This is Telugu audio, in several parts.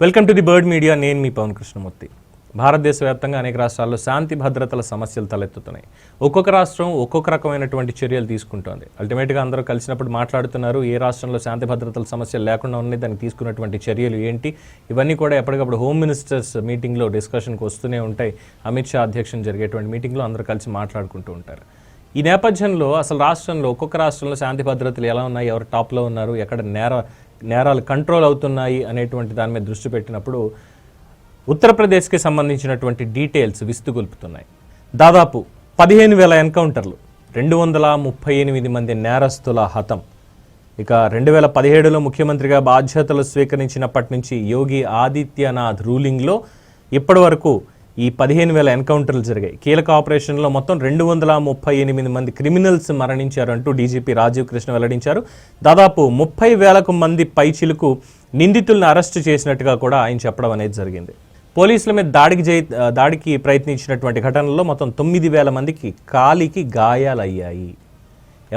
Welcome to the bird media. నేను మీ పవన్ కృష్ణమూర్తి. భారతదేశ వ్యాప్తంగా అనేక రాష్ట్రాల్లో శాంతి భద్రతల సమస్యలు తలెత్తుతున్నాయి. ఒక్కొక్క రాష్ట్రం ఒక్కొక్క రకమైనటువంటి చర్యలు తీసుకుంటోంది. అల్టిమేట్గా అందరూ కలిసినప్పుడు మాట్లాడుతున్నారు, ఏ రాష్ట్రంలో శాంతి భద్రతల సమస్యలు లేకుండా ఉన్నాయి, దానికి తీసుకున్నటువంటి చర్యలు ఏంటి, ఇవన్నీ కూడా ఎప్పటికప్పుడు హోమ్ మినిస్టర్స్ మీటింగ్లో డిస్కషన్కి వస్తూనే ఉంటాయి. అమిత్ షా అధ్యక్షన జరిగేటువంటి మీటింగ్లో అందరూ కలిసి మాట్లాడుకుంటూ ఉంటారు. ఈ నేపథ్యంలో అసలు రాష్ట్రంలో ఒక్కొక్క రాష్ట్రంలో శాంతి భద్రతలు ఎలా ఉన్నాయి, ఎవరు టాప్లో ఉన్నారు, ఎక్కడ నేరాలు కంట్రోల్ అవుతున్నాయి అనేటువంటి దాని మీద దృష్టి పెట్టినప్పుడు ఉత్తరప్రదేశ్కి సంబంధించినటువంటి డీటెయిల్స్ విస్తుగొల్పుతున్నాయి. దాదాపు 15,000 ఎన్కౌంటర్లు, 238 మంది నేరస్తుల హతం. ఇక 2017లో ముఖ్యమంత్రిగా బాధ్యతలు స్వీకరించినప్పటి నుంచి యోగి ఆదిత్యనాథ్ రూలింగ్లో ఇప్పటి వరకు ఈ 15,000 ఎన్కౌంటర్లు జరిగాయి. కీలక ఆపరేషన్లో మొత్తం 238 మంది క్రిమినల్స్ మరణించారంటూ డీజీపీ రాజీవ్ కృష్ణ వెల్లడించారు. దాదాపు 30,000 మంది పైచిలకు నిందితులను అరెస్టు చేసినట్టుగా కూడా ఆయన చెప్పడం అనేది జరిగింది. పోలీసుల మీద దాడికి ప్రయత్నించినటువంటి ఘటనల్లో మొత్తం 9,000 మందికి కాలికి గాయాలయ్యాయి.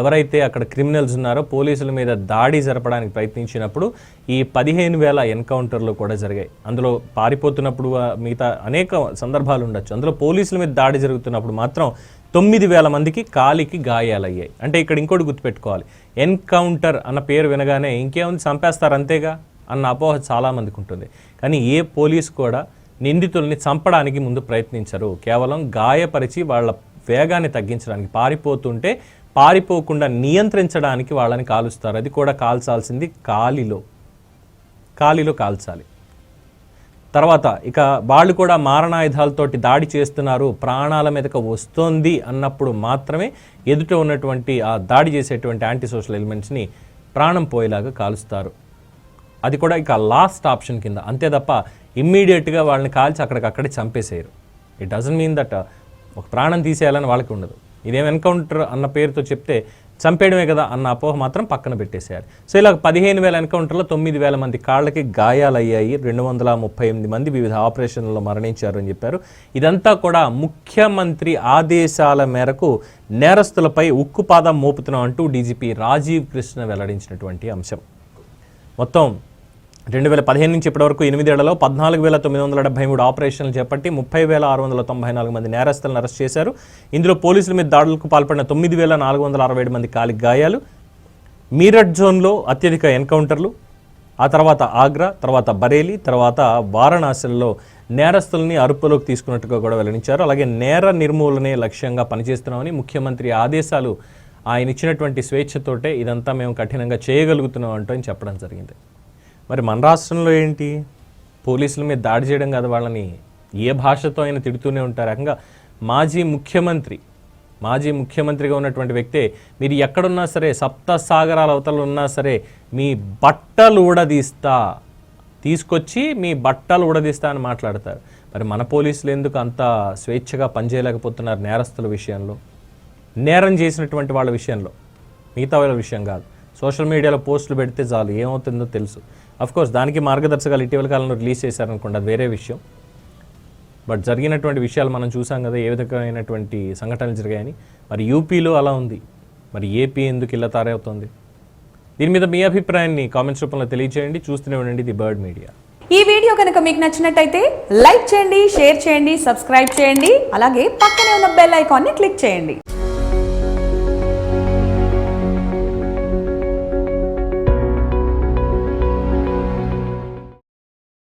ఎవరైతే అక్కడ క్రిమినల్స్ ఉన్నారో పోలీసుల మీద దాడి జరపడానికి ప్రయత్నించినప్పుడు ఈ 15,000 ఎన్కౌంటర్లు కూడా జరిగాయి. అందులో పారిపోతున్నప్పుడు మిగతా అనేక సందర్భాలు ఉండొచ్చు. అందులో పోలీసుల మీద దాడి జరుగుతున్నప్పుడు మాత్రం 9,000 మందికి కాలికి గాయాలయ్యాయి. అంటే ఇక్కడ ఇంకోటి గుర్తుపెట్టుకోవాలి, ఎన్కౌంటర్ అన్న పేరు వినగానే ఇంకేముంది, చంపేస్తారు అంతేగా అన్న అపోహ చాలామందికి ఉంటుంది. కానీ ఏ పోలీసు కూడా నిందితుల్ని చంపడానికి ముందు ప్రయత్నించరు. కేవలం గాయపరిచి వాళ్ళ వేగాన్ని తగ్గించడానికి, పారిపోకుండా నియంత్రించడానికి వాళ్ళని కాలుస్తారు. అది కూడా కాల్చాల్సింది కాలిలో కాల్చాలి. తర్వాత ఇక వాళ్ళు కూడా మారణాయుధాలతోటి దాడి చేస్తున్నారు, ప్రాణాల మీదకి వస్తోంది అన్నప్పుడు మాత్రమే ఎదుట ఉన్నటువంటి ఆ దాడి చేసేటువంటి యాంటీ సోషల్ ఎలిమెంట్స్ని ప్రాణం పోయేలాగా కాలుస్తారు. అది కూడా ఇక లాస్ట్ ఆప్షన్ కింద, అంతే తప్ప ఇమ్మీడియట్గా వాళ్ళని కాల్చి అక్కడికక్కడే చంపేసేయరు. ఇట్ డజంట్ మీన్ దట్ ఒక ప్రాణం తీసేయాలని వాళ్ళకి ఉండదు. ఇదేం ఎన్కౌంటర్ అన్న పేరుతో చెప్తే చంపేయడమే కదా అన్న అపోహ మాత్రం పక్కన పెట్టేసేయాలి. సో ఇలా 15,000 ఎన్కౌంటర్లో 9,000 మంది కాళ్ళకి గాయాలయ్యాయి, 238 మంది వివిధ ఆపరేషన్లలో మరణించారు అని చెప్పారు. ఇదంతా కూడా ముఖ్యమంత్రి ఆదేశాల మేరకు నేరస్తులపై ఉక్కుపాదం మోపుతున్నాం అంటూ డీజీపీ రాజీవ్ కృష్ణ వెల్లడించినటువంటి అంశం. మొత్తం 2015 నుంచి ఇప్పటివరకు 8 ఏళ్లలో 14,973 ఆపరేషన్లు చేపట్టి 30,694 మంది నేరస్తులను అరెస్ట్ చేశారు. ఇందులో పోలీసుల మీద దాడులకు పాల్పడిన 9,467 మంది కాలికి గాయాలు. మీరట్ జోన్లో అత్యధిక ఎన్కౌంటర్లు, ఆ తర్వాత ఆగ్రా, తర్వాత బరేలీ, తర్వాత వారణాసిలో నేరస్తుల్ని అదుపులోకి తీసుకున్నట్టుగా కూడా వెల్లడించారు. అలాగే నేర నిర్మూలనే లక్ష్యంగా పనిచేస్తున్నామని, ముఖ్యమంత్రి ఆదేశాలు ఆయన ఇచ్చినటువంటి స్వేచ్ఛతోటే ఇదంతా మేము కఠినంగా చేయగలుగుతున్నాం అంటూ ఆయన చెప్పడం జరిగింది. మరి మన రాష్ట్రంలో ఏంటి, పోలీసుల మీద దాడి చేయడం కాదు, వాళ్ళని ఏ భాషతో అయినా తిడుతూనే ఉంటారు. రకంగా మాజీ ముఖ్యమంత్రిగా ఉన్నటువంటి వ్యక్తే మీరు ఎక్కడున్నా సరే, సప్త సాగరాల అవతల ఉన్నా సరే మీ బట్టలు తీసుకొచ్చి మీ బట్టలు ఊడదీస్తా అని మాట్లాడతారు. మరి మన పోలీసులు ఎందుకు అంత స్వేచ్ఛగా పనిచేయలేకపోతున్నారు నేరస్తుల విషయంలో, నేరం చేసినటువంటి వాళ్ళ విషయంలో? మిగతా వాళ్ళ విషయం కాదు. సోషల్ మీడియాలో పోస్టులు పెడితే చాలు, ఏమవుతుందో తెలుసు. అఫ్కోర్స్ దానికి మార్గదర్శకాలు ఇటీవల కాలంలో రిలీజ్ చేశారనుకోండి, అది వేరే విషయం. బట్ జరిగినటువంటి విషయాలు మనం చూసాం కదా, ఏ విధమైనటువంటి సంఘటనలు జరిగాయని. మరి యూపీలో అలా ఉంది, మరి ఏపీ ఎందుకు ఇలా తయారవుతుంది? దీని మీద మీ అభిప్రాయాన్ని కామెంట్స్ రూపంలో తెలియజేయండి. చూస్తూనే ఉండండి ది బర్డ్ మీడియా. ఈ వీడియో కనుక మీకు నచ్చినట్టయితే లైక్ చేయండి, షేర్ చేయండి, సబ్స్క్రైబ్ చేయండి. అలాగే పక్కనే ఉన్న బెల్ ఐకాన్ని క్లిక్ చేయండి.